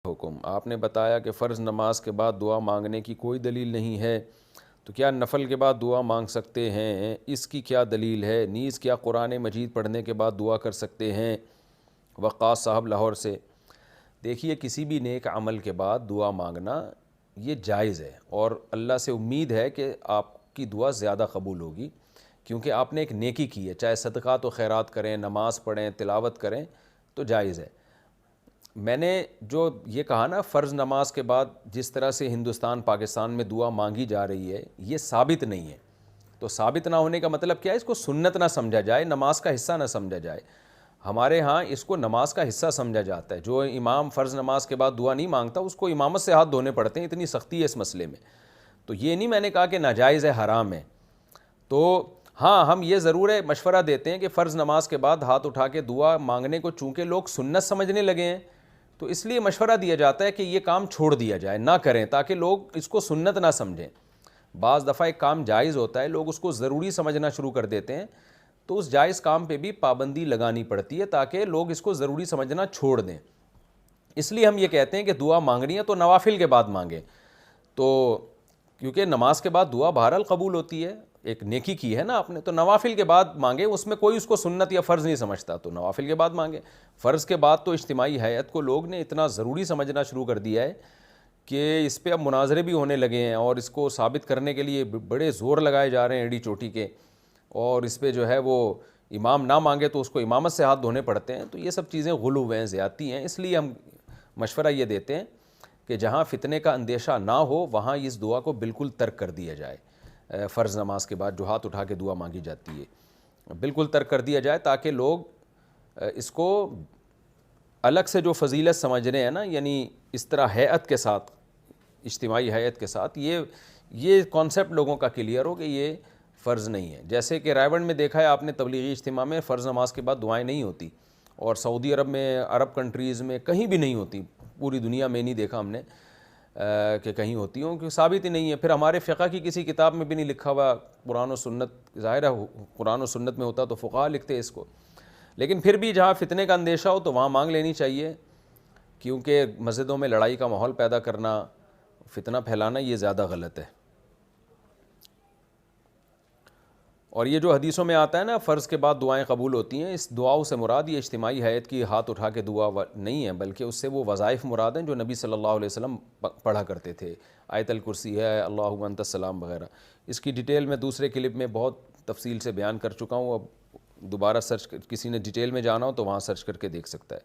حکم آپ نے بتایا کہ فرض نماز کے بعد دعا مانگنے کی کوئی دلیل نہیں ہے، تو کیا نفل کے بعد دعا مانگ سکتے ہیں؟ اس کی کیا دلیل ہے؟ نیز کیا قرآن مجید پڑھنے کے بعد دعا کر سکتے ہیں؟ وقاص صاحب لاہور سے۔ دیکھیے، کسی بھی نیک عمل کے بعد دعا مانگنا یہ جائز ہے، اور اللہ سے امید ہے کہ آپ کی دعا زیادہ قبول ہوگی، کیونکہ آپ نے ایک نیکی کی ہے، چاہے صدقات و خیرات کریں، نماز پڑھیں، تلاوت کریں، تو جائز ہے۔ میں نے جو یہ کہا نا، فرض نماز کے بعد جس طرح سے ہندوستان پاکستان میں دعا مانگی جا رہی ہے، یہ ثابت نہیں ہے۔ تو ثابت نہ ہونے کا مطلب کیا ہے؟ اس کو سنت نہ سمجھا جائے، نماز کا حصہ نہ سمجھا جائے۔ ہمارے ہاں اس کو نماز کا حصہ سمجھا جاتا ہے۔ جو امام فرض نماز کے بعد دعا نہیں مانگتا، اس کو امامت سے ہاتھ دھونے پڑتے ہیں، اتنی سختی ہے اس مسئلے میں۔ تو یہ نہیں میں نے کہا کہ ناجائز ہے، حرام ہے۔ تو ہاں، ہم یہ ضرور ہے مشورہ دیتے ہیں کہ فرض نماز کے بعد ہاتھ اٹھا کے دعا مانگنے کو چونکہ لوگ سنت سمجھنے لگے ہیں، تو اس لیے مشورہ دیا جاتا ہے کہ یہ کام چھوڑ دیا جائے، نہ کریں، تاکہ لوگ اس کو سنت نہ سمجھیں۔ بعض دفعہ ایک کام جائز ہوتا ہے، لوگ اس کو ضروری سمجھنا شروع کر دیتے ہیں، تو اس جائز کام پہ بھی پابندی لگانی پڑتی ہے تاکہ لوگ اس کو ضروری سمجھنا چھوڑ دیں۔ اس لیے ہم یہ کہتے ہیں کہ دعا مانگنی ہے تو نوافل کے بعد مانگیں، تو کیونکہ نماز کے بعد دعا بہرحال قبول ہوتی ہے، ایک نیکی کی ہے نا آپ نے، تو نوافل کے بعد مانگیں۔ اس میں کوئی اس کو سنت یا فرض نہیں سمجھتا، تو نوافل کے بعد مانگیں۔ فرض کے بعد تو اجتماعی ہیئت کو لوگ نے اتنا ضروری سمجھنا شروع کر دیا ہے کہ اس پہ اب مناظرے بھی ہونے لگے ہیں، اور اس کو ثابت کرنے کے لیے بڑے زور لگائے جا رہے ہیں ایڑی چوٹی کے، اور اس پہ جو ہے وہ امام نہ مانگے تو اس کو امامت سے ہاتھ دھونے پڑتے ہیں۔ تو یہ سب چیزیں غلو ہیں، زیادتی ہیں۔ اس لیے ہم مشورہ یہ دیتے ہیں کہ جہاں فتنے کا اندیشہ نہ ہو وہاں اس دعا کو بالکل ترک کر دیا جائے۔ فرض نماز کے بعد جو ہاتھ اٹھا کے دعا مانگی جاتی ہے، بالکل ترک کر دیا جائے، تاکہ لوگ اس کو الگ سے جو فضیلت سمجھ رہے ہیں نا، یعنی اس طرح ہیئت کے ساتھ، اجتماعی ہیئت کے ساتھ، یہ کانسیپٹ لوگوں کا کلیئر ہو کہ یہ فرض نہیں ہے۔ جیسے کہ رائے میں دیکھا ہے آپ نے، تبلیغی اجتماع میں فرض نماز کے بعد دعائیں نہیں ہوتی، اور سعودی عرب میں، عرب کنٹریز میں کہیں بھی نہیں ہوتی، پوری دنیا میں نہیں دیکھا ہم نے کہ کہیں ہوتی ہوں، کیونکہ ثابت ہی نہیں ہے۔ پھر ہمارے فقہ کی کسی کتاب میں بھی نہیں لکھا ہوا، قرآن و سنت، ظاہر ہے قرآن و سنت میں ہوتا تو فقہاء لکھتے اس کو، لیکن پھر بھی جہاں فتنے کا اندیشہ ہو تو وہاں مانگ لینی چاہیے، کیونکہ مسجدوں میں لڑائی کا ماحول پیدا کرنا، فتنہ پھیلانا، یہ زیادہ غلط ہے۔ اور یہ جو حدیثوں میں آتا ہے نا، فرض کے بعد دعائیں قبول ہوتی ہیں، اس دعاؤں سے مراد یہ اجتماعی ہیئت کی ہاتھ اٹھا کے دعا نہیں ہے، بلکہ اس سے وہ وظائف مراد ہیں جو نبی صلی اللہ علیہ وسلم پڑھا کرتے تھے، آیت الکرسی ہے، اللہم انت السلام وغیرہ۔ اس کی ڈیٹیل میں دوسرے کلپ میں بہت تفصیل سے بیان کر چکا ہوں، اب دوبارہ کسی نے ڈیٹیل میں جانا ہو تو وہاں سرچ کر کے دیکھ سکتا ہے۔